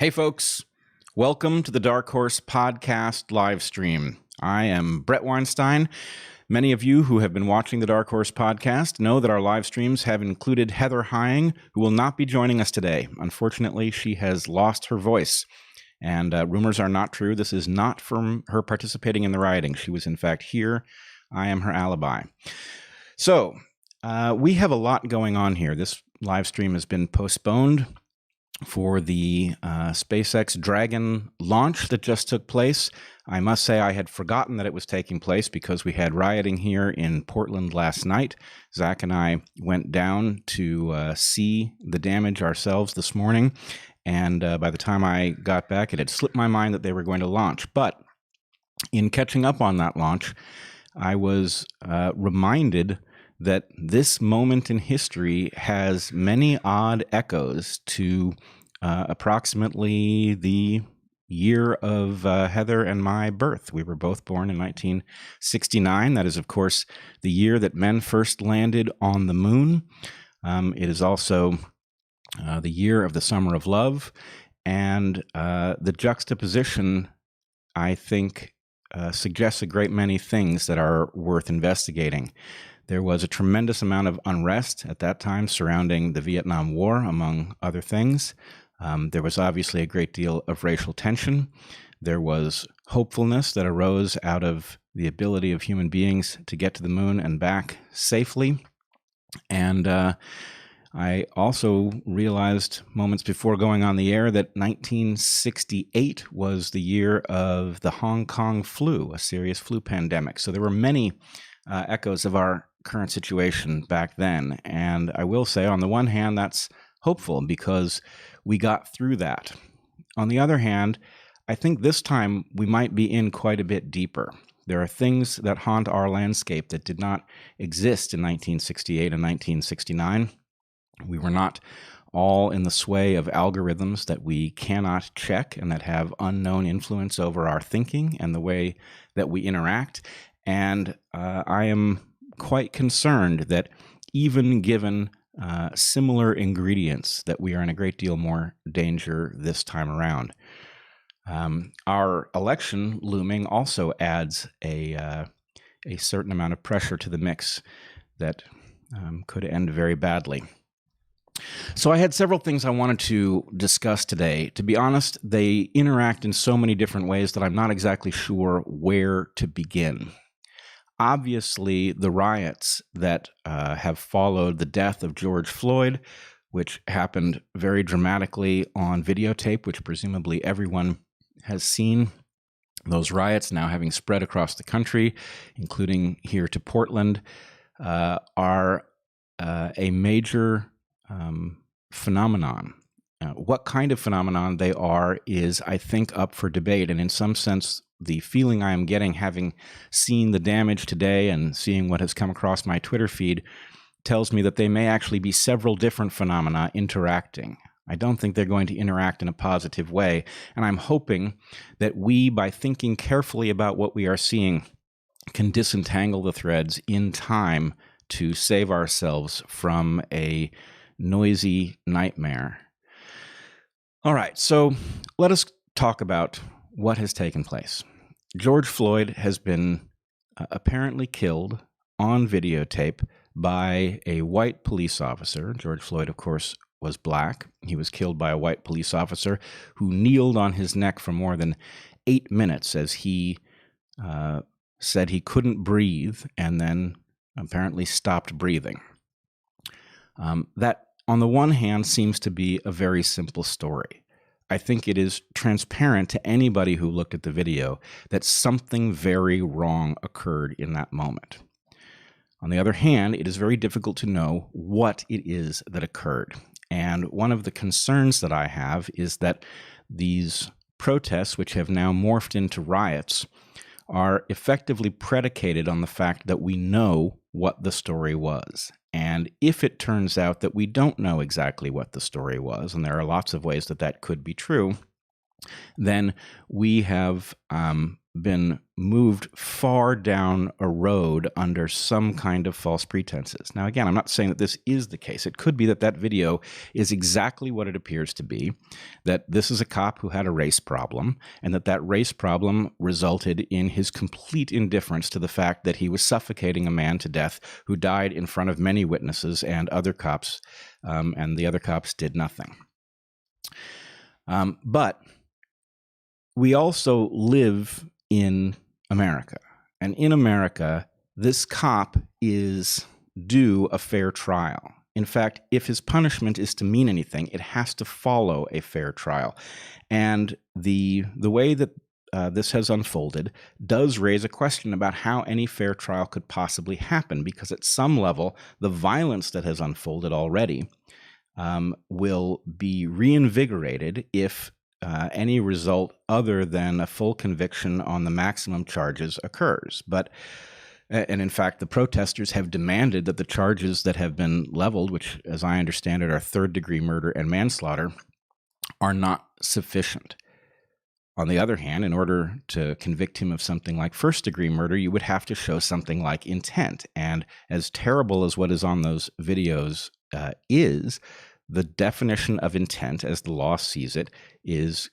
Hey folks, welcome to the DarkHorse podcast live stream. I am Bret Weinstein. Many of you who have been watching the DarkHorse podcast know that our live streams have included Heather Hying, who will not be joining us today. Unfortunately, she has lost her voice, and rumors are not true. This is not from her participating in the rioting. She was in fact here. I am her alibi. So we have a lot going on here. This live stream has been postponed for the SpaceX Dragon launch that just took place. I must say I had forgotten that it was taking place because we had rioting here in Portland last night. Zach and I went down to see the damage ourselves this morning, and by the time I got back, it had slipped my mind that they were going to launch. But in catching up on that launch, I was reminded that this moment in history has many odd echoes to approximately the year of Heather and my birth. We were both born in 1969. That is, of course, the year that men first landed on the moon. It is also the year of the Summer of Love. And the juxtaposition, I think, suggests a great many things that are worth investigating. There was a tremendous amount of unrest at that time surrounding the Vietnam War, among other things. There was obviously a great deal of racial tension. There was hopefulness that arose out of the ability of human beings to get to the moon and back safely. And I also realized moments before going on the air that 1968 was the year of the Hong Kong flu, a serious flu pandemic. So there were many echoes of our current situation back then. And I will say, on the one hand, that's hopeful because we got through that. On the other hand, I think this time we might be in quite a bit deeper. There are things that haunt our landscape that did not exist in 1968 and 1969. We were not all in the sway of algorithms that we cannot check and that have unknown influence over our thinking and the way that we interact. And I am quite concerned that even given similar ingredients, that we are in a great deal more danger this time around. Our election looming also adds a certain amount of pressure to the mix that could end very badly. So I had several things I wanted to discuss today. To be honest, they interact in so many different ways that I'm not exactly sure where to begin. Obviously, the riots that have followed the death of George Floyd, which happened very dramatically on videotape, which presumably everyone has seen. Those riots now having spread across the country, including here to Portland, are a major phenomenon. What kind of phenomenon they are is, I think, up for debate. And in some sense, the feeling I am getting, having seen the damage today and seeing what has come across my Twitter feed, tells me that they may actually be several different phenomena interacting. I don't think they're going to interact in a positive way. And I'm hoping that we, by thinking carefully about what we are seeing, can disentangle the threads in time to save ourselves from a noisy nightmare. All right, so let us talk about what has taken place. George Floyd has been apparently killed on videotape by a white police officer. George Floyd, of course, was black. He was killed by a white police officer who kneeled on his neck for more than 8 minutes as he said he couldn't breathe and then apparently stopped breathing. That, on the one hand, seems to be a very simple story. I think it is transparent to anybody who looked at the video that something very wrong occurred in that moment. On the other hand, it is very difficult to know what it is that occurred. And one of the concerns that I have is that these protests, which have now morphed into riots, are effectively predicated on the fact that we know what the story was. And if it turns out that we don't know exactly what the story was, and there are lots of ways that that could be true, then we have been moved far down a road under some kind of false pretenses. Now, again, I'm not saying that this is the case. It could be that that video is exactly what it appears to be, that this is a cop who had a race problem, and that that race problem resulted in his complete indifference to the fact that he was suffocating a man to death who died in front of many witnesses and other cops, and the other cops did nothing. But we also live in America. And in America, this cop is due a fair trial. In fact, if his punishment is to mean anything, it has to follow a fair trial. And the way that this has unfolded does raise a question about how any fair trial could possibly happen, because at some level, the violence that has unfolded already will be reinvigorated if any result other than a full conviction on the maximum charges occurs. And in fact, the protesters have demanded that the charges that have been leveled, which, as I understand it, are third-degree murder and manslaughter, are not sufficient. On the other hand, in order to convict him of something like first-degree murder, you would have to show something like intent. And as terrible as what is on those videos is, the definition of intent, as the law sees it, is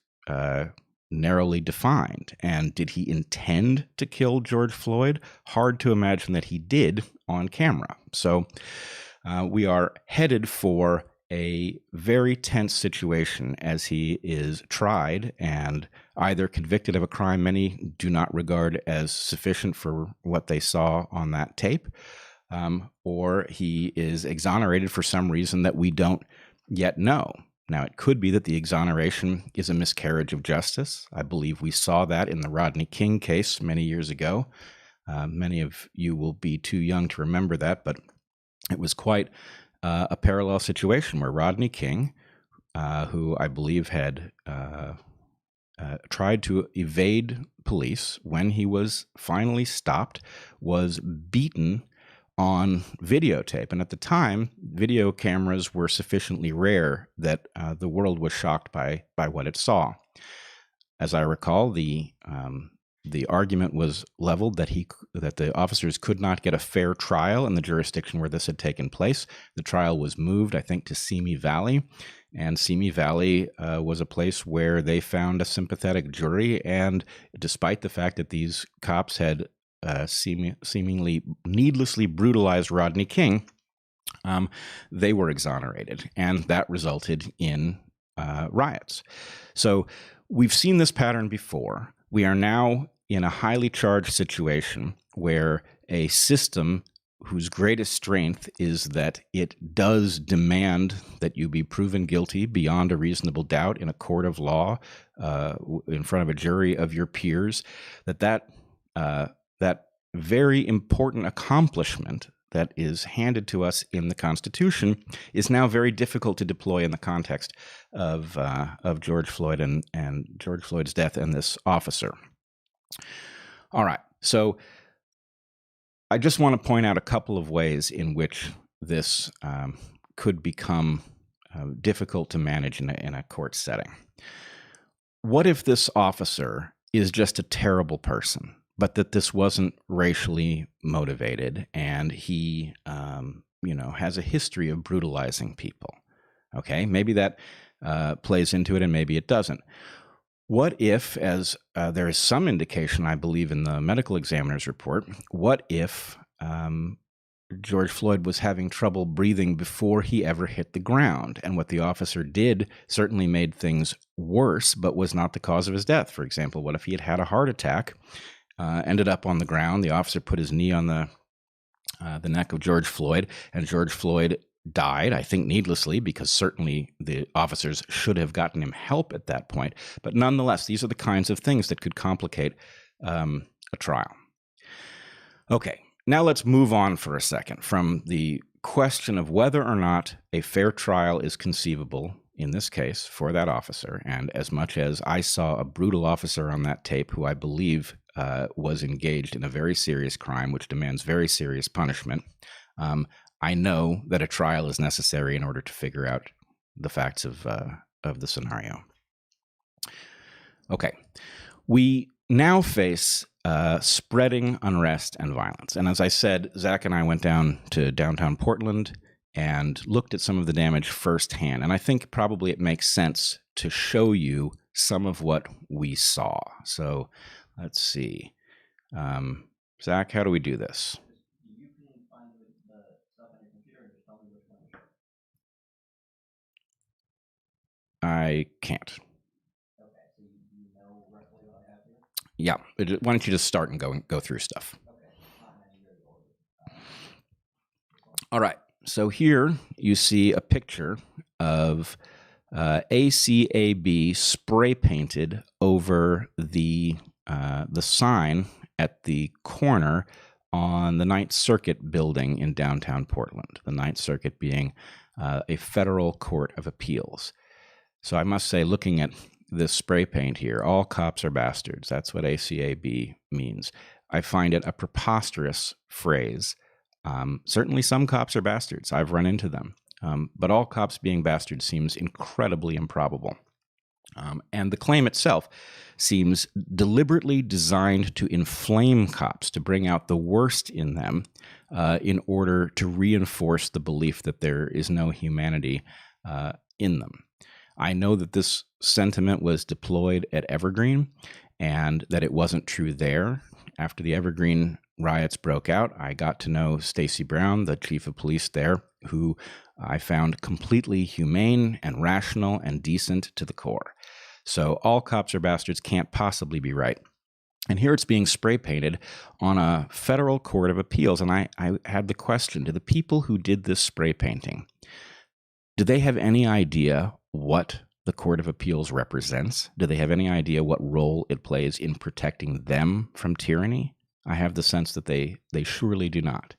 narrowly defined. And did he intend to kill George Floyd? Hard to imagine that he did on camera. So we are headed for a very tense situation as he is tried and either convicted of a crime many do not regard as sufficient for what they saw on that tape, or he is exonerated for some reason that we don't yet know. Now, it could be that the exoneration is a miscarriage of justice. I believe we saw that in the Rodney King case many years ago. Many of you will be too young to remember that, but it was quite a parallel situation where Rodney King, who I believe had tried to evade police, when he was finally stopped, was beaten on videotape. And at the time, video cameras were sufficiently rare that the world was shocked by what it saw. As I recall, the argument was leveled that the officers could not get a fair trial in the jurisdiction where this had taken place. The trial was moved, I think, to Simi Valley, and Simi Valley was a place where they found a sympathetic jury. And despite the fact that these cops had seemingly needlessly brutalized Rodney King, they were exonerated, and that resulted in riots. So we've seen this pattern before. We are now in a highly charged situation where a system whose greatest strength is that it does demand that you be proven guilty beyond a reasonable doubt in a court of law, in front of a jury of your peers, that very important accomplishment that is handed to us in the Constitution is now very difficult to deploy in the context of George Floyd and George Floyd's death and this officer. All right, so I just want to point out a couple of ways in which this could become difficult to manage in a court setting. What if this officer is just a terrible person, but that this wasn't racially motivated, and he, has a history of brutalizing people? Okay, maybe that plays into it, and maybe it doesn't. What if, as there is some indication, I believe, in the medical examiner's report, what if George Floyd was having trouble breathing before he ever hit the ground, and what the officer did certainly made things worse, but was not the cause of his death? For example, what if he had had a heart attack, ended up on the ground, the officer put his knee on the neck of George Floyd, and George Floyd died, I think needlessly, because certainly the officers should have gotten him help at that point. But nonetheless, these are the kinds of things that could complicate a trial. Okay, now let's move on for a second from the question of whether or not a fair trial is conceivable in this case for that officer. And as much as I saw a brutal officer on that tape who I believe was engaged in a very serious crime, which demands very serious punishment, I know that a trial is necessary in order to figure out the facts of the scenario. Okay, we now face spreading unrest and violence. And as I said, Zach and I went down to downtown Portland and looked at some of the damage firsthand. And I think probably it makes sense to show you some of what we saw. So let's see. Zach, how do we do this? You can find the stuff on your computer and just tell me which one. I can't. Okay, so you know roughly what I have here? Yeah. Why don't you just start and go through stuff? Okay. All right. So here you see a picture of ACAB spray painted over the sign at the corner on the Ninth Circuit building in downtown Portland, the Ninth Circuit being a federal court of appeals. So I must say, looking at this spray paint here, all cops are bastards. That's what ACAB means. I find it a preposterous phrase. Certainly some cops are bastards. I've run into them. But all cops being bastards seems incredibly improbable. And the claim itself seems deliberately designed to inflame cops, to bring out the worst in them in order to reinforce the belief that there is no humanity in them. I know that this sentiment was deployed at Evergreen and that it wasn't true there. After the Evergreen riots broke out, I got to know Stacey Brown, the chief of police there, who I found completely humane and rational and decent to the core. So all cops are bastards can't possibly be right. And here it's being spray painted on a federal court of appeals. And I had the question, do the people who did this spray painting, do they have any idea what the Court of Appeals represents? Do they have any idea what role it plays in protecting them from tyranny? I have the sense that they surely do not.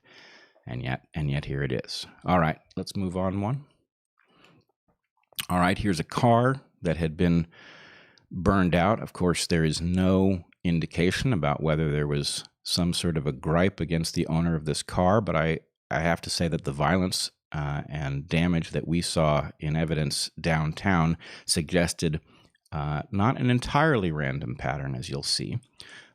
And yet here it is. All right, let's move on one. All right, here's a car that had been burned out. Of course, there is no indication about whether there was some sort of a gripe against the owner of this car, but I have to say that the violence and damage that we saw in evidence downtown suggested not an entirely random pattern, as you'll see,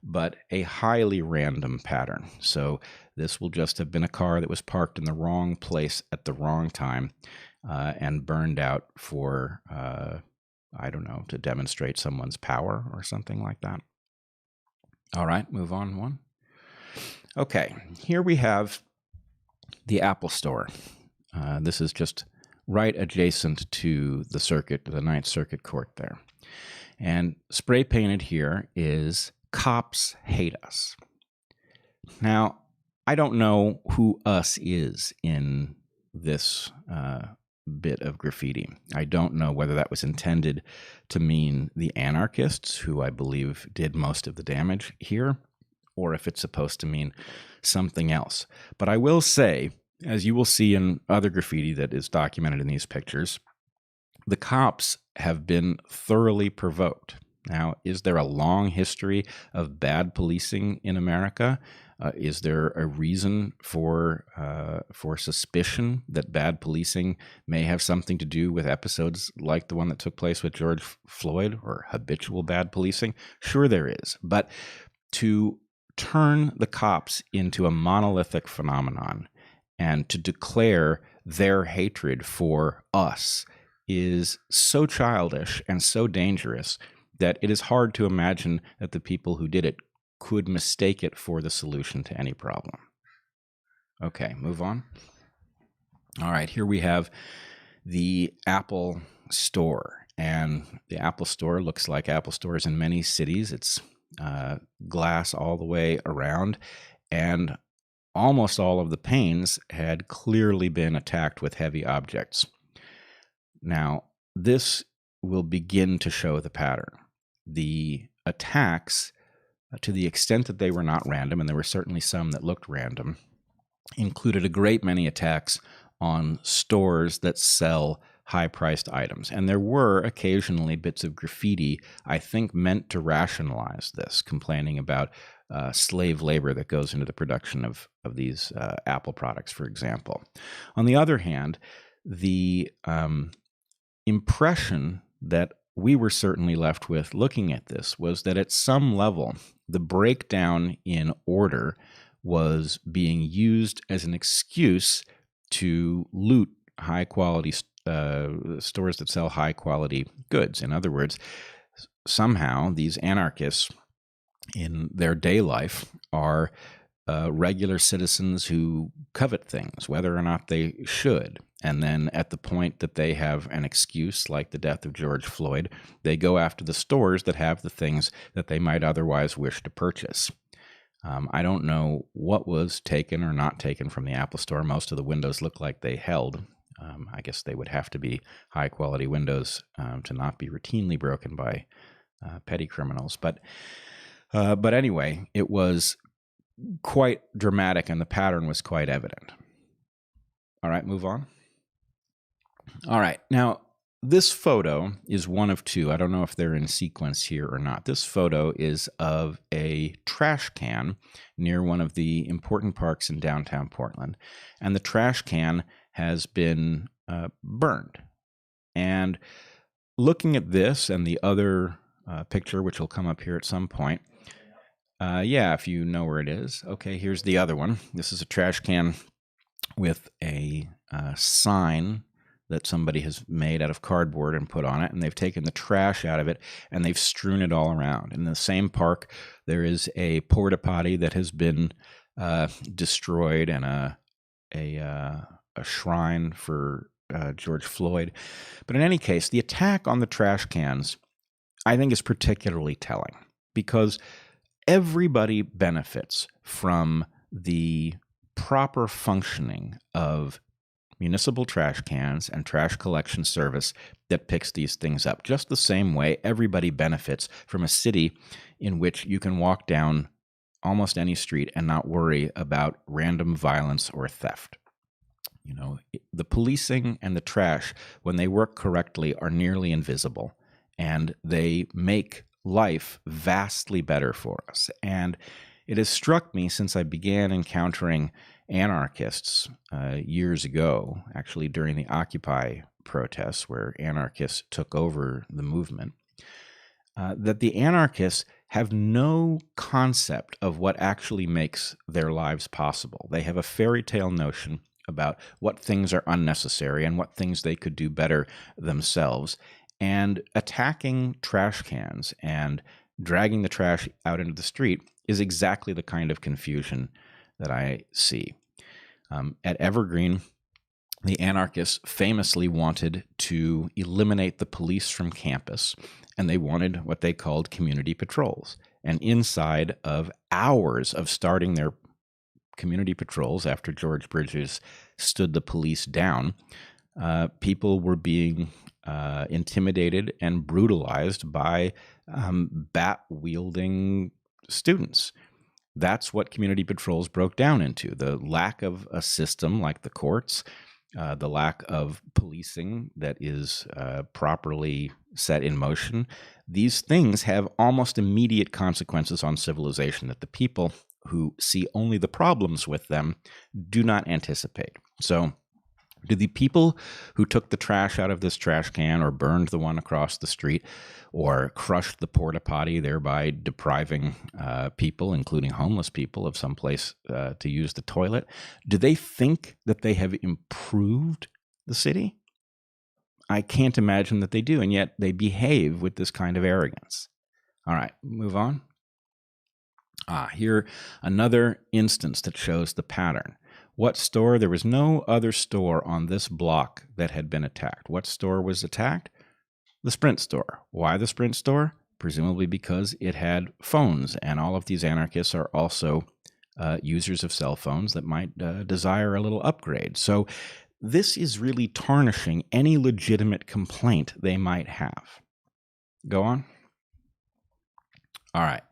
but a highly random pattern. So this will just have been a car that was parked in the wrong place at the wrong time and burned out for, I don't know, to demonstrate someone's power or something like that. All right, move on one. Okay, here we have the Apple Store. This is just right adjacent to the circuit, the Ninth Circuit Court there. And spray painted here is "Cops Hate Us." Now, I don't know who "us" is in this bit of graffiti. I don't know whether that was intended to mean the anarchists, who I believe did most of the damage here, or if it's supposed to mean something else. But I will say, as you will see in other graffiti that is documented in these pictures, the cops have been thoroughly provoked. Now, is there a long history of bad policing in America? Is there a reason for suspicion that bad policing may have something to do with episodes like the one that took place with George Floyd, or habitual bad policing? Sure there is. But to turn the cops into a monolithic phenomenon and to declare their hatred for us is so childish and so dangerous that it is hard to imagine that the people who did it could mistake it for the solution to any problem. Okay, move on. All right, here we have the Apple Store. And the Apple Store looks like Apple stores in many cities. It's glass all the way around. And almost all of the panes had clearly been attacked with heavy objects. Now, this will begin to show the pattern. The attacks, to the extent that they were not random, and there were certainly some that looked random, included a great many attacks on stores that sell high-priced items. And there were occasionally bits of graffiti, I think, meant to rationalize this, complaining about slave labor that goes into the production of these Apple products, for example. On the other hand, the impression that we were certainly left with looking at this was that at some level, the breakdown in order was being used as an excuse to loot high quality stores that sell high quality goods. In other words, somehow these anarchists in their day life are regular citizens who covet things, whether or not they should. And then at the point that they have an excuse, like the death of George Floyd, they go after the stores that have the things that they might otherwise wish to purchase. I don't know what was taken or not taken from the Apple Store. Most of the windows look like they held. I guess they would have to be high-quality windows to not be routinely broken by petty criminals. But anyway, it was quite dramatic, and the pattern was quite evident. All right, move on. All right, now this photo is one of two. I don't know if they're in sequence here or not. This photo is of a trash can near one of the important parks in downtown Portland, and the trash can has been burned. And looking at this and the other picture, which will come up here at some point, yeah, if you know where it is. Okay, here's the other one. This is a trash can with a sign that somebody has made out of cardboard and put on it, and they've taken the trash out of it and they've strewn it all around. In the same park, there is a porta potty that has been destroyed, and a shrine for George Floyd. But in any case, the attack on the trash cans, I think, is particularly telling because everybody benefits from the proper functioning of municipal trash cans and trash collection service that picks these things up. Just the same way everybody benefits from a city in which you can walk down almost any street and not worry about random violence or theft. You know, the policing and the trash, when they work correctly, are nearly invisible, and they make life vastly better for us. And it has struck me since I began encountering anarchists years ago, actually during the Occupy protests where anarchists took over the movement, that the anarchists have no concept of what actually makes their lives possible. They have a fairy tale notion about what things are unnecessary and what things they could do better themselves. And attacking trash cans and dragging the trash out into the street is exactly the kind of confusion that I see. At Evergreen, the anarchists famously wanted to eliminate the police from campus, and they wanted what they called community patrols. And inside of hours of starting their community patrols after George Bridges stood the police down, people were being intimidated and brutalized by bat-wielding students. That's what community patrols broke down into: the lack of a system like the courts, the lack of policing that is properly set in motion. These things have almost immediate consequences on civilization that the people who see only the problems with them do not anticipate. So, do the people who took the trash out of this trash can, or burned the one across the street, or crushed the porta potty, thereby depriving people, including homeless people, of some place to use the toilet, do they think that they have improved the city? I can't imagine that they do, and yet they behave with this kind of arrogance. All right, move on. Here, another instance that shows the pattern. What store? There was no other store on this block that had been attacked. What store was attacked? The Sprint store. Why the Sprint store? Presumably because it had phones, and all of these anarchists are also users of cell phones that might desire a little upgrade. So this is really tarnishing any legitimate complaint they might have. Go on. All right.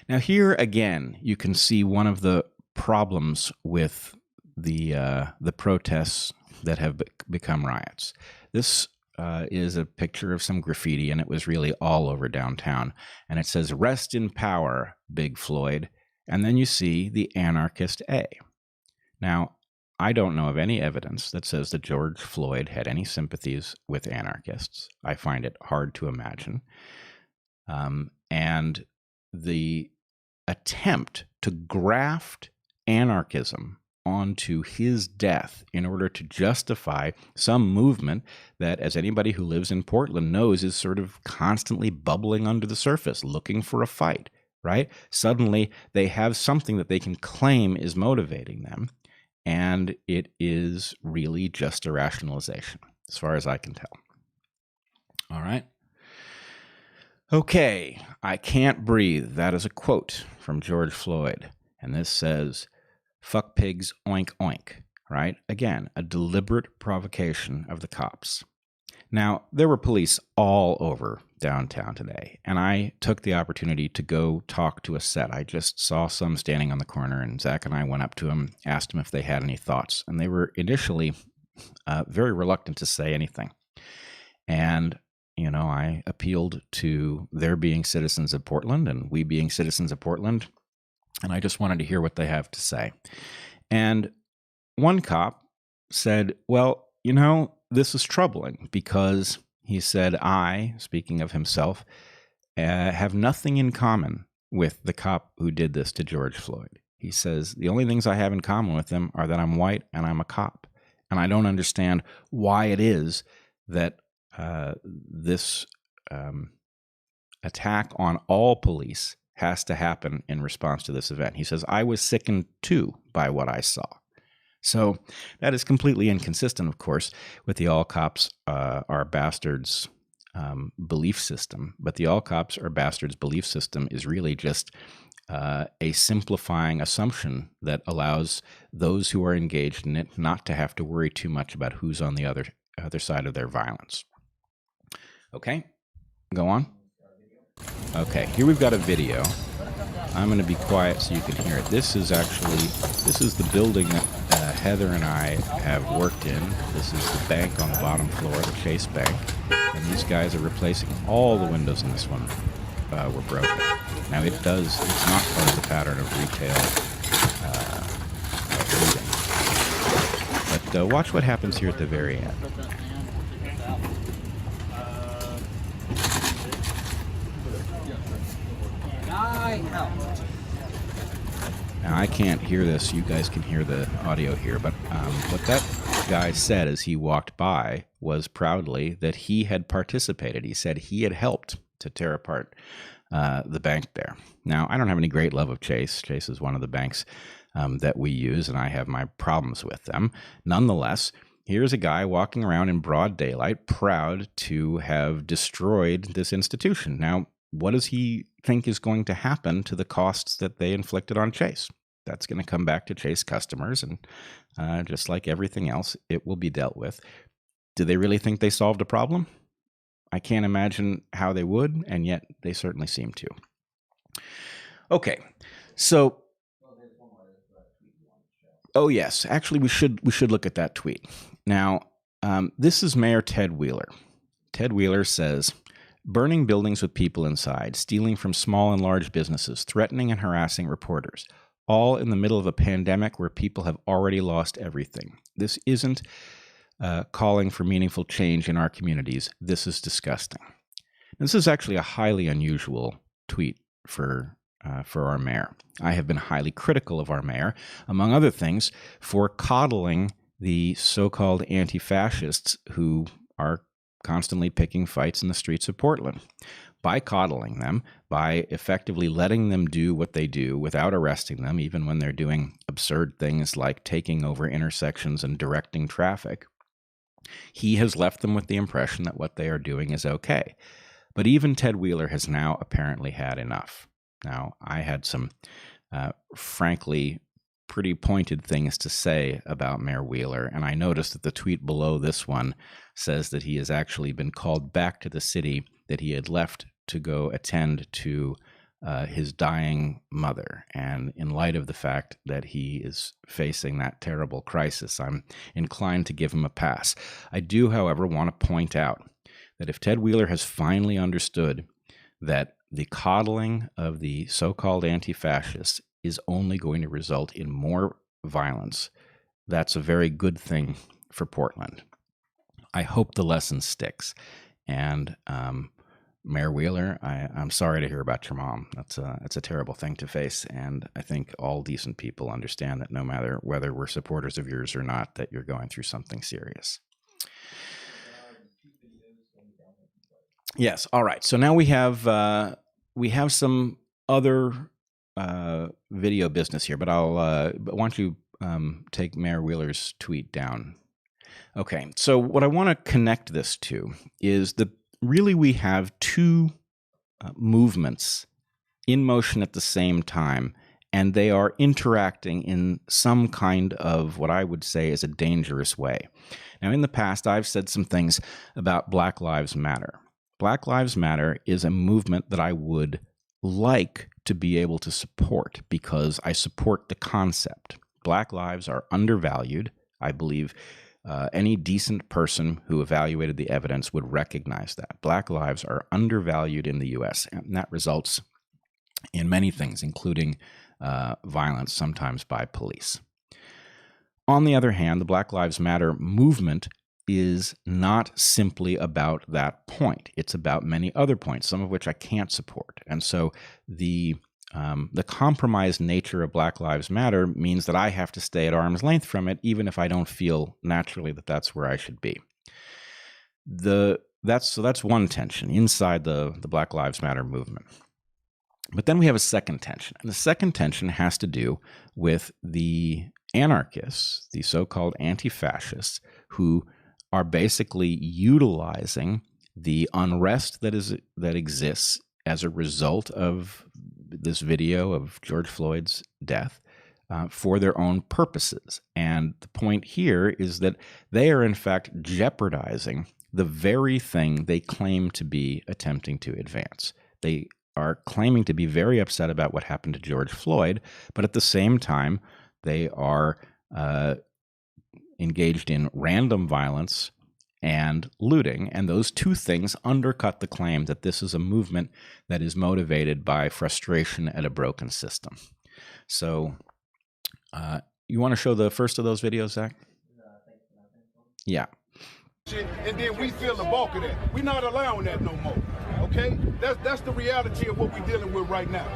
Now here again, you can see one of the problems with the protests that have become riots. This is a picture of some graffiti, and it was really all over downtown. And it says, "Rest in power, Big Floyd." And then you see the anarchist A. Now, I don't know of any evidence that says that George Floyd had any sympathies with anarchists. I find it hard to imagine. And the attempt to graft anarchism onto his death in order to justify some movement that, as anybody who lives in Portland knows, is sort of constantly bubbling under the surface, looking for a fight, right? Suddenly they have something that they can claim is motivating them, and it is really just a rationalization, as far as I can tell. All right. Okay, I can't breathe. That is a quote from George Floyd. And this says, "Fuck pigs, oink, oink," right? Again, a deliberate provocation of the cops. Now, there were police all over downtown today, and I took the opportunity to go talk to a set. I just saw some standing on the corner, and Zach and I went up to them, asked them if they had any thoughts, and they were initially very reluctant to say anything. And I appealed to their being citizens of Portland and we being citizens of Portland, and I just wanted to hear what they have to say. And one cop said, well, this is troubling because he said, I, speaking of himself, have nothing in common with the cop who did this to George Floyd. He says, the only things I have in common with him are that I'm white and I'm a cop. And I don't understand why it is that this attack on all police has to happen in response to this event. He says, I was sickened too by what I saw. So that is completely inconsistent, of course, with the all cops are bastards belief system. But the all cops are bastards belief system is really just a simplifying assumption that allows those who are engaged in it not to have to worry too much about who's on the other side of their violence. Okay, go on. Okay, here we've got a video. I'm going to be quiet so you can hear it. This is the building that Heather and I have worked in. This is the bank on the bottom floor, the Chase Bank. And these guys are replacing all the windows in this one were broken. Now it's not part of the pattern of retail looting. But watch what happens here at the very end. Now, I can't hear this. You guys can hear the audio here. But what that guy said as he walked by was proudly that he had participated. He said he had helped to tear apart the bank there. Now, I don't have any great love of Chase. Chase is one of the banks that we use, and I have my problems with them. Nonetheless, here's a guy walking around in broad daylight, proud to have destroyed this institution. Now, what does he think is going to happen to the costs that they inflicted on Chase? That's going to come back to Chase customers, and just like everything else, it will be dealt with. Do they really think they solved a problem? I can't imagine how they would, and yet they certainly seem to. Okay, so... Oh, yes. Actually, we should look at that tweet. Now, this is Mayor Ted Wheeler. Ted Wheeler says, burning buildings with people inside, stealing from small and large businesses, threatening and harassing reporters, all in the middle of a pandemic where people have already lost everything. This isn't calling for meaningful change in our communities. This is disgusting. This is actually a highly unusual tweet for our mayor. I have been highly critical of our mayor, among other things, for coddling the so-called anti-fascists who are constantly picking fights in the streets of Portland. By coddling them, by effectively letting them do what they do without arresting them, even when they're doing absurd things like taking over intersections and directing traffic, he has left them with the impression that what they are doing is okay. But even Ted Wheeler has now apparently had enough. Now, I had some, frankly, pretty pointed things to say about Mayor Wheeler, and I noticed that the tweet below this one says that he has actually been called back to the city that he had left to go attend to his dying mother. And in light of the fact that he is facing that terrible crisis, I'm inclined to give him a pass. I do, however, want to point out that if Ted Wheeler has finally understood that the coddling of the so-called anti-fascists is only going to result in more violence, that's a very good thing for Portland. I hope the lesson sticks. And Mayor Wheeler, I'm sorry to hear about your mom. That's a terrible thing to face. And I think all decent people understand that no matter whether we're supporters of yours or not, that you're going through something serious. Yes. All right. So now we have some other video business here, but why don't you take Mayor Wheeler's tweet down? Okay. So what I want to connect this to is that really we have two movements in motion at the same time, and they are interacting in some kind of what I would say is a dangerous way. Now, in the past, I've said some things about Black Lives Matter. Black Lives Matter is a movement that I would like to be able to support because I support the concept. Black lives are undervalued. I believe any decent person who evaluated the evidence would recognize that. Black lives are undervalued in the U.S., and that results in many things, including violence, sometimes by police. On the other hand, the Black Lives Matter movement is not simply about that point. It's about many other points, some of which I can't support. And so the compromised nature of Black Lives Matter means that I have to stay at arm's length from it, even if I don't feel naturally that that's where I should be. That's one tension inside the Black Lives Matter movement. But then we have a second tension, and the second tension has to do with the anarchists, the so-called anti-fascists, who are basically utilizing the unrest that exists as a result of this video of George Floyd's death for their own purposes. And the point here is that they are in fact jeopardizing the very thing they claim to be attempting to advance. They are claiming to be very upset about what happened to George Floyd, but at the same time, they are engaged in random violence and looting, and those two things undercut the claim that this is a movement that is motivated by frustration at a broken system. So, you want to show the first of those videos, Zach? Yeah. And then we feel the bulk of that. We're not allowing that no more. Okay? That's the reality of what we're dealing with right now.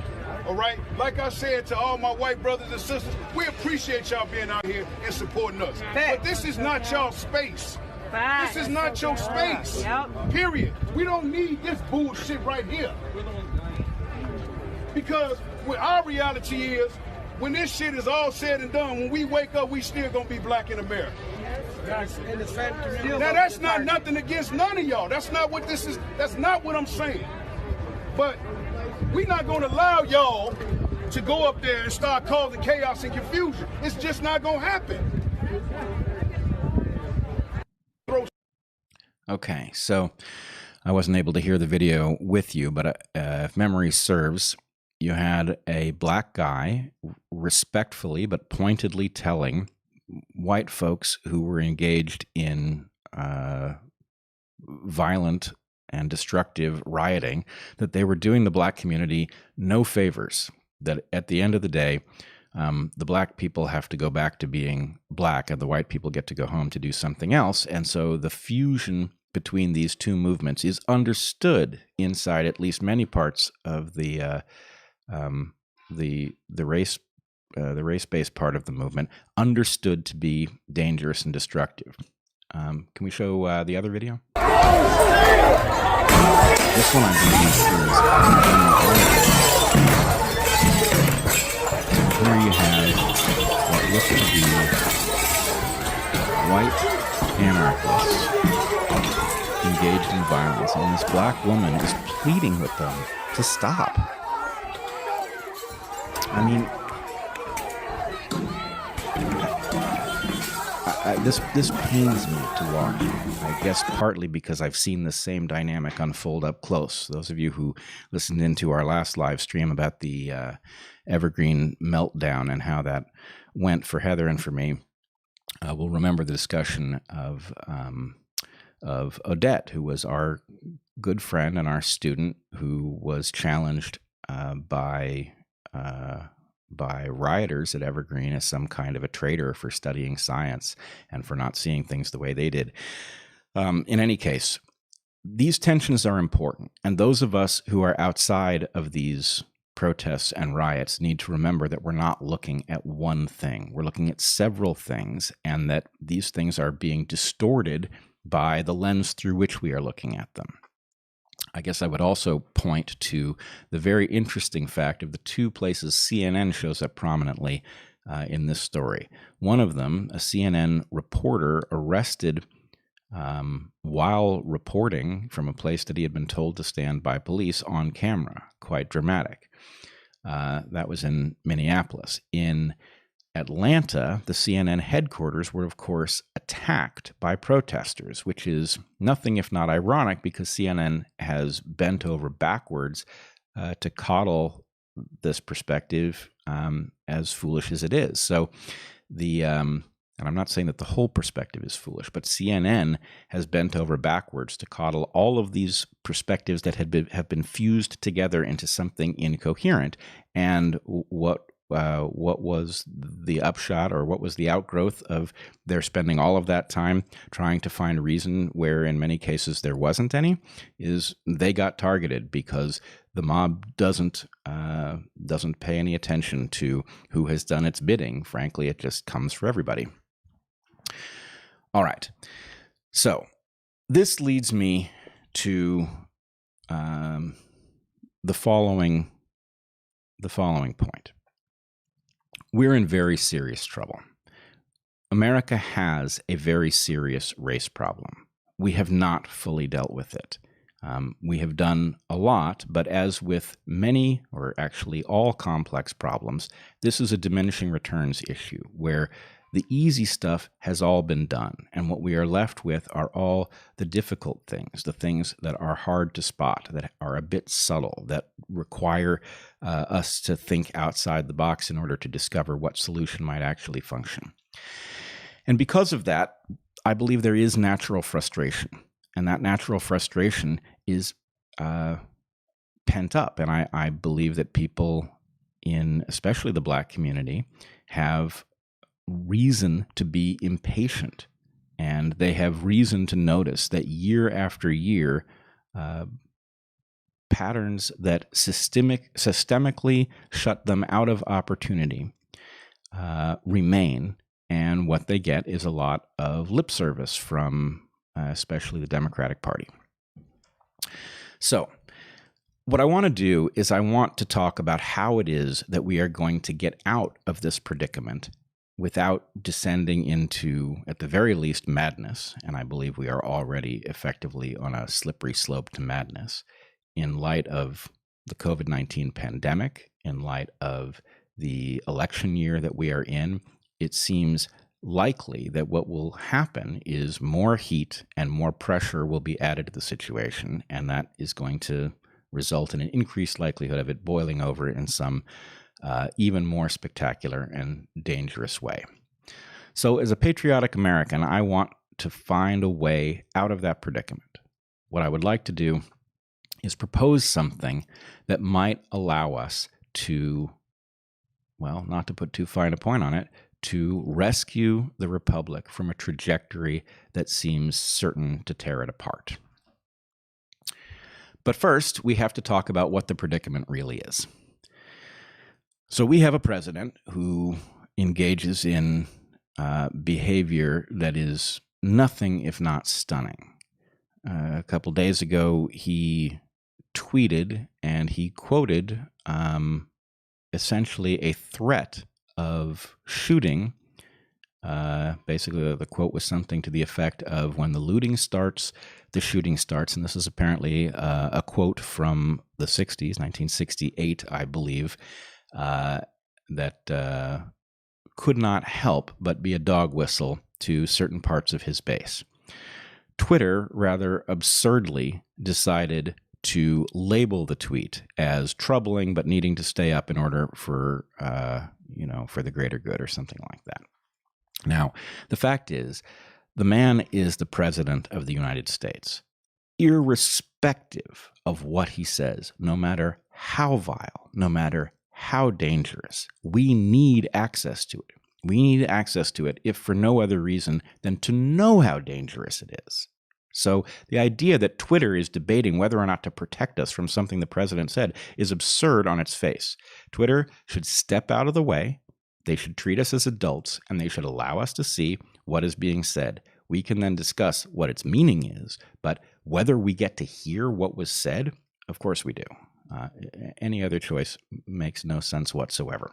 All right? Like I said to all my white brothers and sisters, we appreciate y'all being out here and supporting us. But this is not y'all's space. This is not your space. Yep. Period. We don't need this bullshit right here. Because what our reality is, when this shit is all said and done, when we wake up, we still gonna be black in America. Now that's not nothing against none of y'all. That's not what this is. That's not what I'm saying. But we're not gonna allow y'all to go up there and start causing chaos and confusion. It's just not gonna happen. Okay, so I wasn't able to hear the video with you, but if memory serves, you had a black guy respectfully but pointedly telling white folks who were engaged in violent and destructive rioting that they were doing the black community no favors, that at the end of the day, the black people have to go back to being black and the white people get to go home to do something else. And so the fusion between these two movements is understood inside at least many parts of the race-based part of the movement, understood to be dangerous and destructive. Can we show the other video? This one I'm going to use here is here you have what looks to be white anarchists engaged in violence, and this black woman is pleading with them to stop. I mean, this pains me to watch. I guess partly because I've seen the same dynamic unfold up close. Those of you who listened into our last live stream about the Evergreen meltdown and how that went for Heather and for me will remember the discussion of Odette, who was our good friend and our student who was challenged by by rioters at Evergreen as some kind of a traitor for studying science and for not seeing things the way they did. In any case, these tensions are important, and those of us who are outside of these protests and riots need to remember that we're not looking at one thing. We're looking at several things, and that these things are being distorted by the lens through which we are looking at them. I guess I would also point to the very interesting fact of the two places CNN shows up prominently in this story. One of them, a CNN reporter arrested while reporting from a place that he had been told to stand by police on camera. Quite dramatic. That was in Minneapolis. In Atlanta, the CNN headquarters were, of course, attacked by protesters, which is nothing if not ironic because CNN has bent over backwards to coddle this perspective, as foolish as it is. So and I'm not saying that the whole perspective is foolish, but CNN has bent over backwards to coddle all of these perspectives that have been fused together into something incoherent. And what was the upshot, or what was the outgrowth of their spending all of that time trying to find a reason where in many cases there wasn't any, is they got targeted because the mob doesn't pay any attention to who has done its bidding. Frankly, it just comes for everybody. All right. So this leads me to the following point. We're in very serious trouble. America has a very serious race problem. We have not fully dealt with it. We have done a lot, but as with many, or actually all complex problems, this is a diminishing returns issue where the easy stuff has all been done, and what we are left with are all the difficult things, the things that are hard to spot, that are a bit subtle, that require us to think outside the box in order to discover what solution might actually function. And because of that, I believe there is natural frustration, and that natural frustration is pent up, and I believe that people in especially the Black community have reason to be impatient, and they have reason to notice that year after year, patterns that systemically shut them out of opportunity remain, and what they get is a lot of lip service from especially the Democratic Party. So what I want to do is I want to talk about how it is that we are going to get out of this predicament without descending into, at the very least, madness, and I believe we are already effectively on a slippery slope to madness, in light of the COVID-19 pandemic, in light of the election year that we are in. It seems likely that what will happen is more heat and more pressure will be added to the situation, and that is going to result in an increased likelihood of it boiling over in some even more spectacular and dangerous way. So as a patriotic American, I want to find a way out of that predicament. What I would like to do is propose something that might allow us to, well, not to put too fine a point on it, to rescue the Republic from a trajectory that seems certain to tear it apart. But first, we have to talk about what the predicament really is. So we have a president who engages in behavior that is nothing if not stunning. A couple days ago, he tweeted and he quoted essentially a threat of shooting. Basically, the quote was something to the effect of, when the looting starts, the shooting starts. And this is apparently a quote from the 60s, 1968, I believe, that could not help but be a dog whistle to certain parts of his base. Twitter rather absurdly decided to label the tweet as troubling but needing to stay up in order for, for the greater good or something like that. Now, the fact is, the man is the president of the United States. Irrespective of what he says, no matter how vile, no matter how dangerous. We need access to it. We need access to it, if for no other reason than to know how dangerous it is. So the idea that Twitter is debating whether or not to protect us from something the president said is absurd on its face. Twitter should step out of the way. They should treat us as adults, and they should allow us to see what is being said. We can then discuss what its meaning is, but whether we get to hear what was said, of course we do. Any other choice makes no sense whatsoever.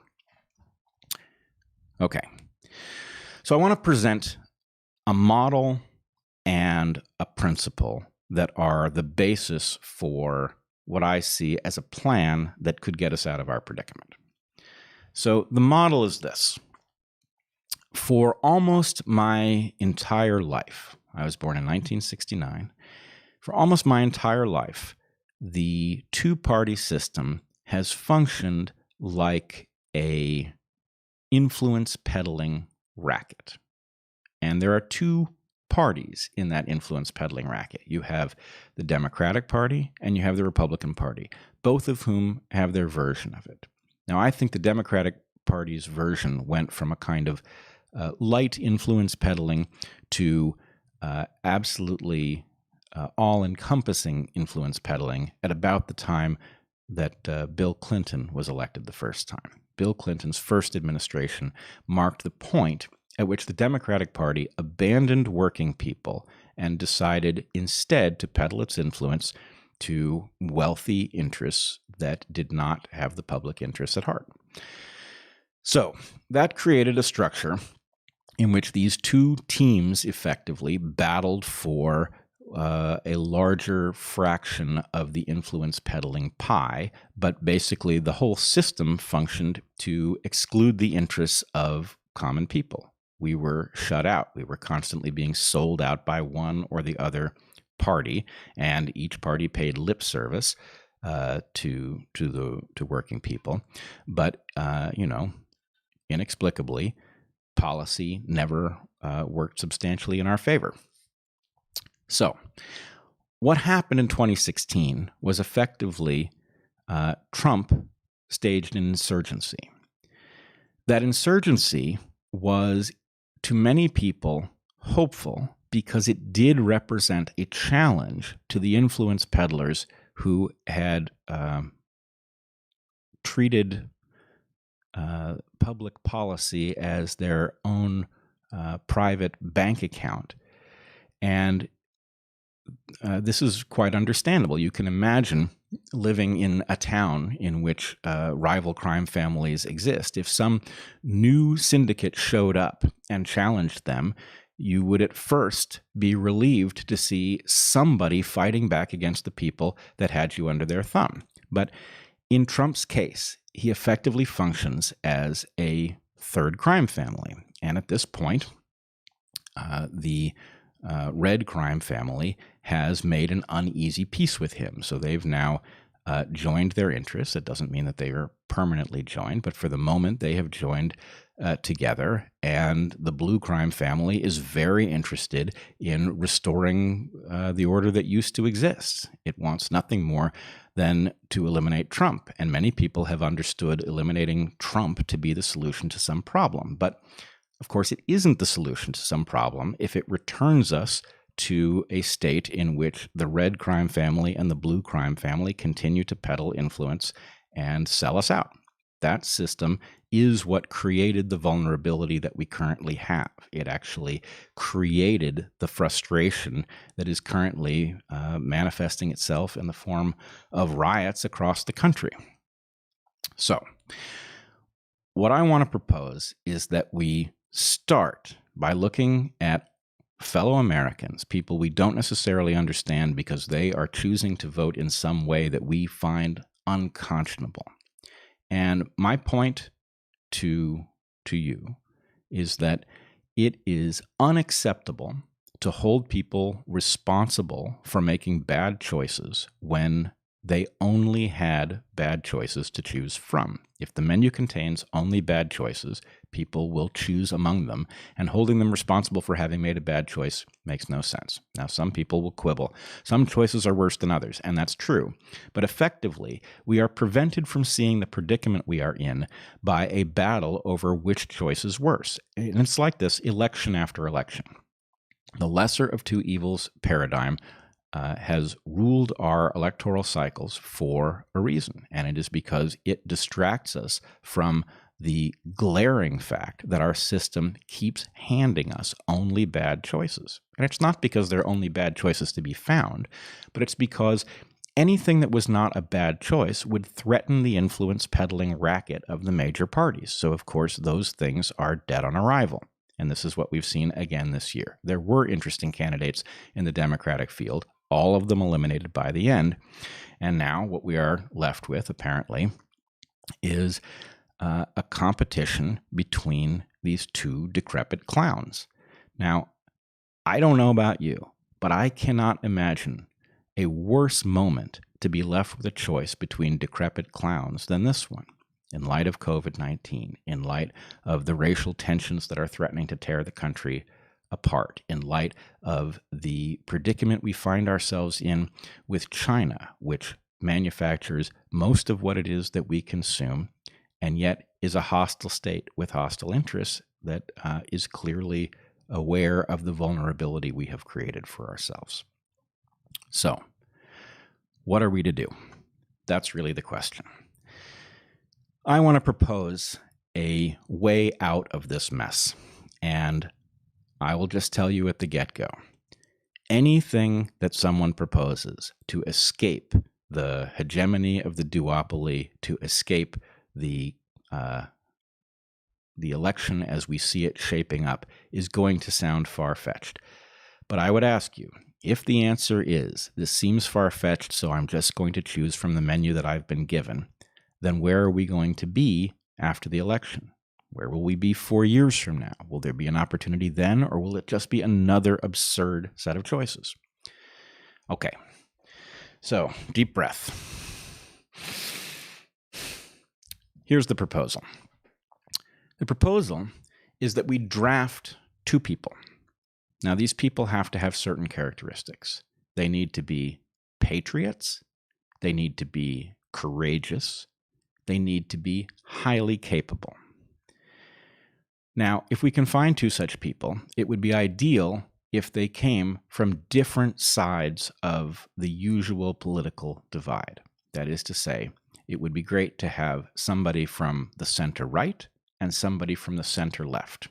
Okay, so I want to present a model and a principle that are the basis for what I see as a plan that could get us out of our predicament. So the model is this. For almost my entire life, I was born in 1969, for almost my entire life, the two-party system has functioned like a influence peddling racket. And there are two parties in that influence peddling racket. You have the Democratic Party and you have the Republican Party, both of whom have their version of it. Now, I think the Democratic Party's version went from a kind of light influence peddling to absolutely all-encompassing influence peddling at about the time that Bill Clinton was elected the first time. Bill Clinton's first administration marked the point at which the Democratic Party abandoned working people and decided instead to peddle its influence to wealthy interests that did not have the public interest at heart. So that created a structure in which these two teams effectively battled for a larger fraction of the influence peddling pie, but basically the whole system functioned to exclude the interests of common people. We were shut out. We were constantly being sold out by one or the other party, and each party paid lip service to working people. But inexplicably, policy never worked substantially in our favor. So, what happened in 2016 was effectively Trump staged an insurgency. That insurgency was, to many people, hopeful because it did represent a challenge to the influence peddlers who had treated public policy as their own private bank account. And this is quite understandable. You can imagine living in a town in which rival crime families exist. If some new syndicate showed up and challenged them, you would at first be relieved to see somebody fighting back against the people that had you under their thumb. But in Trump's case, he effectively functions as a third crime family. And at this point, the red crime family has made an uneasy peace with him. So they've now joined their interests. It doesn't mean that they are permanently joined, but for the moment they have joined together. And the blue crime family is very interested in restoring the order that used to exist. It wants nothing more than to eliminate Trump. And many people have understood eliminating Trump to be the solution to some problem. But of course, it isn't the solution to some problem if it returns us to a state in which the red crime family and the blue crime family continue to peddle influence and sell us out. That system is what created the vulnerability that we currently have. It actually created the frustration that is currently manifesting itself in the form of riots across the country. So, what I want to propose is that we start by looking at fellow Americans, people we don't necessarily understand because they are choosing to vote in some way that we find unconscionable. And my point to you is that it is unacceptable to hold people responsible for making bad choices when They only had bad choices to choose from. If the menu contains only bad choices, people will choose among them, and holding them responsible for having made a bad choice makes no sense. Now, some people will quibble. Some choices are worse than others, and that's true. But effectively, we are prevented from seeing the predicament we are in by a battle over which choice is worse. And it's like this election after election. The lesser of two evils paradigm has ruled our electoral cycles for a reason, and it is because it distracts us from the glaring fact that our system keeps handing us only bad choices. And it's not because there are only bad choices to be found, but it's because anything that was not a bad choice would threaten the influence peddling racket of the major parties. So, of course, those things are dead on arrival. And this is what we've seen again this year. There were interesting candidates in the Democratic field, all of them eliminated by the end. And now what we are left with, apparently, is a competition between these two decrepit clowns. Now, I don't know about you, but I cannot imagine a worse moment to be left with a choice between decrepit clowns than this one. In light of COVID-19, in light of the racial tensions that are threatening to tear the country apart, in light of the predicament we find ourselves in with China, which manufactures most of what it is that we consume, and yet is a hostile state with hostile interests that is clearly aware of the vulnerability we have created for ourselves. So, what are we to do? That's really the question. I want to propose a way out of this mess, and I will just tell you at the get-go. Anything that someone proposes to escape the hegemony of the duopoly, to escape the election as we see it shaping up, is going to sound far-fetched. But I would ask you, if the answer is, this seems far-fetched, so I'm just going to choose from the menu that I've been given, then where are we going to be after the election? Where will we be 4 years from now? Will there be an opportunity then, or will it just be another absurd set of choices? Okay, so deep breath. Here's the proposal. The proposal is that we draft two people. Now, these people have to have certain characteristics. They need to be patriots. They need to be courageous. They need to be highly capable. Now, if we can find two such people, it would be ideal if they came from different sides of the usual political divide. That is to say, it would be great to have somebody from the center right and somebody from the center left.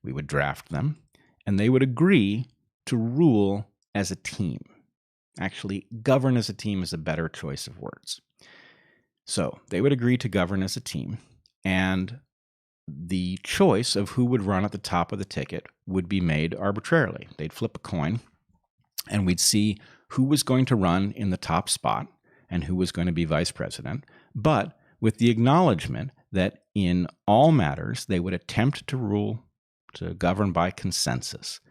We would draft them, and they would agree to rule as a team. Actually, govern as a team is a better choice of words. So they would agree to govern as a team, and the choice of who would run at the top of the ticket would be made arbitrarily. They'd flip a coin, and we'd see who was going to run in the top spot and who was going to be vice president, but with the acknowledgement that in all matters, they would attempt to rule, to govern by consensus,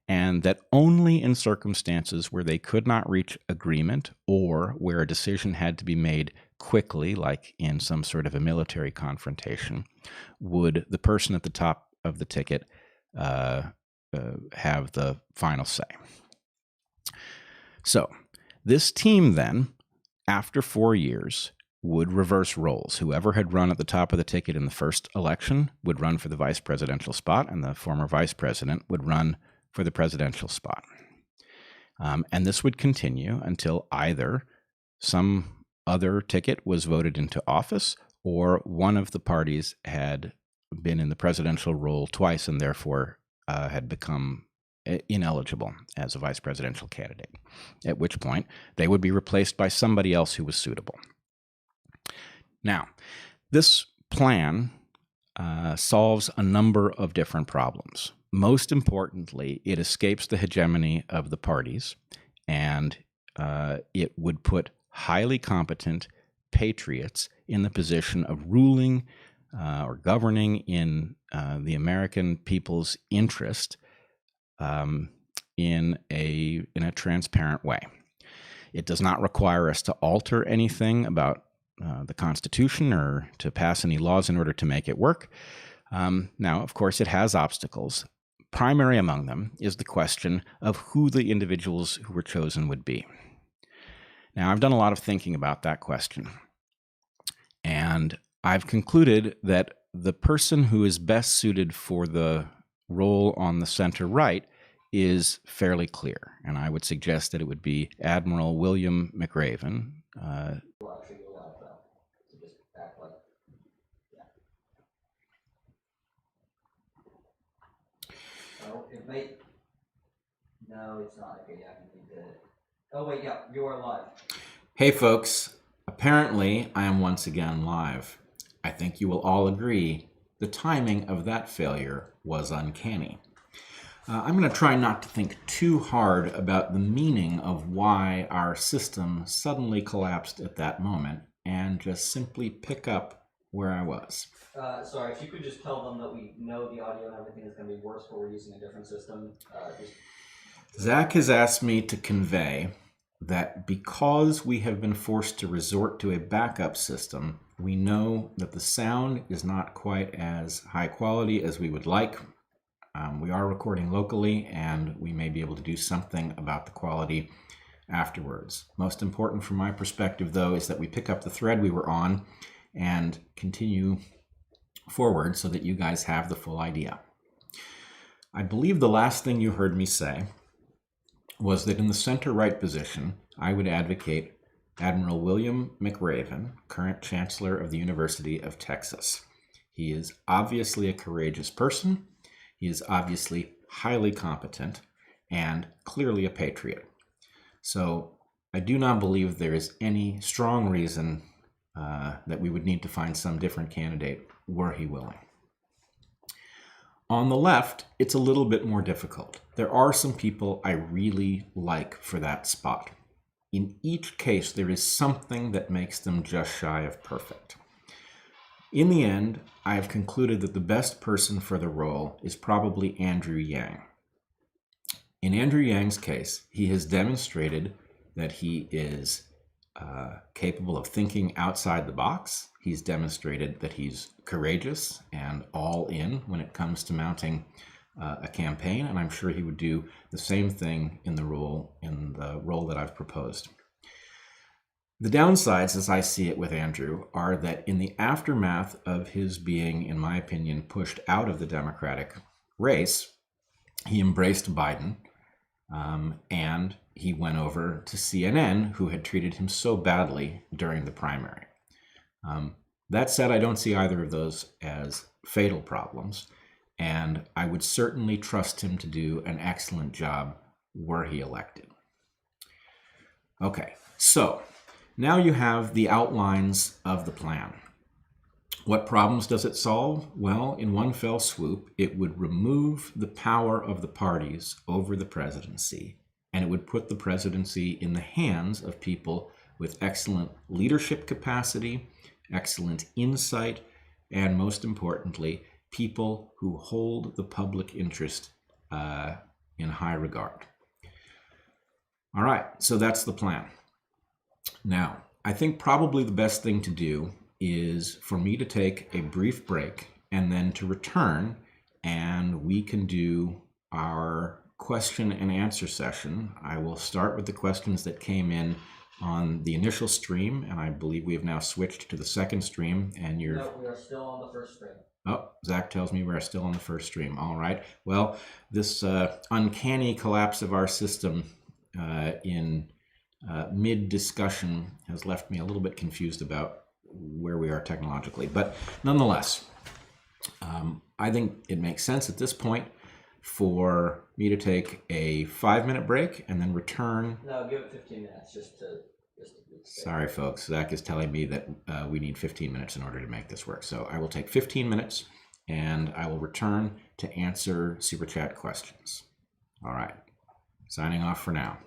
and that only in circumstances where they could not reach agreement or where a decision had to be made quickly, like in some sort of a military confrontation, would the person at the top of the ticket have the final say. So this team then, after 4 years, would reverse roles. Whoever had run at the top of the ticket in the first election would run for the vice presidential spot, and the former vice president would run for the presidential spot. And this would continue until either some other ticket was voted into office or one of the parties had been in the presidential role twice and therefore had become ineligible as a vice presidential candidate, at which point they would be replaced by somebody else who was suitable. Now, this plan solves a number of different problems. Most importantly, it escapes the hegemony of the parties, and it would put highly competent patriots in the position of ruling or governing in the American people's interest in a transparent way. It does not require us to alter anything about the Constitution or to pass any laws in order to make it work. Now, of course, it has obstacles. Primary among them is the question of who the individuals who were chosen would be. Now, I've done a lot of thinking about that question, and I've concluded that the person who is best suited for the role on the center right is fairly clear, and I would suggest that it would be Admiral William McRaven. No, it's not. Okay, yeah, you did it. Oh, wait, yeah, you are live. Hey, folks. Apparently, I am once again live. I think you will all agree the timing of that failure was uncanny. I'm going to try not to think too hard about the meaning of why our system suddenly collapsed at that moment and just simply pick up where I was. Sorry, if you could just tell them that we know the audio and everything is going to be worse, but we're using a different system. Zach has asked me to convey that because we have been forced to resort to a backup system, we know that the sound is not quite as high quality as we would like. We are recording locally, and we may be able to do something about the quality afterwards. Most important from my perspective, though, is that we pick up the thread we were on and continue forward so that you guys have the full idea. I believe the last thing you heard me say was that in the center-right position, I would advocate Admiral William McRaven, current Chancellor of the University of Texas. He is obviously a courageous person. He is obviously highly competent and clearly a patriot. So I do not believe there is any strong reason that we would need to find some different candidate were he willing. On the left, it's a little bit more difficult. There are some people I really like for that spot. In each case, there is something that makes them just shy of perfect. In the end, I have concluded that the best person for the role is probably Andrew Yang. In Andrew Yang's case, he has demonstrated that he is capable of thinking outside the box. He's demonstrated that he's courageous and all in when it comes to mounting a campaign, and I'm sure he would do the same thing in the role that I've proposed. The downsides, as I see it with Andrew, are that in the aftermath of his being, in my opinion, pushed out of the Democratic race, he embraced Biden, and he went over to CNN, who had treated him so badly during the primary. That said, I don't see either of those as fatal problems, and I would certainly trust him to do an excellent job were he elected. Okay, so now you have the outlines of the plan. What problems does it solve? Well, in one fell swoop, it would remove the power of the parties over the presidency, and it would put the presidency in the hands of people with excellent leadership capacity, excellent insight, and most importantly, people who hold the public interest in high regard. All right, so that's the plan. Now, I think probably the best thing to do is for me to take a brief break and then to return, and we can do our question and answer session. I will start with the questions that came in on the initial stream, and I believe we have now switched to the second stream, and you're... No, we are still on the first stream. Oh, Zach tells me we're still on the first stream. All right. Well, this uncanny collapse of our system in mid-discussion has left me a little bit confused about where we are technologically. But nonetheless, I think it makes sense at this point for me to take a 5-minute break and then return. No, give it 15 minutes just to Sorry, folks. Zach is telling me that we need 15 minutes in order to make this work. So I will take 15 minutes and I will return to answer Super Chat questions. All right. Signing off for now.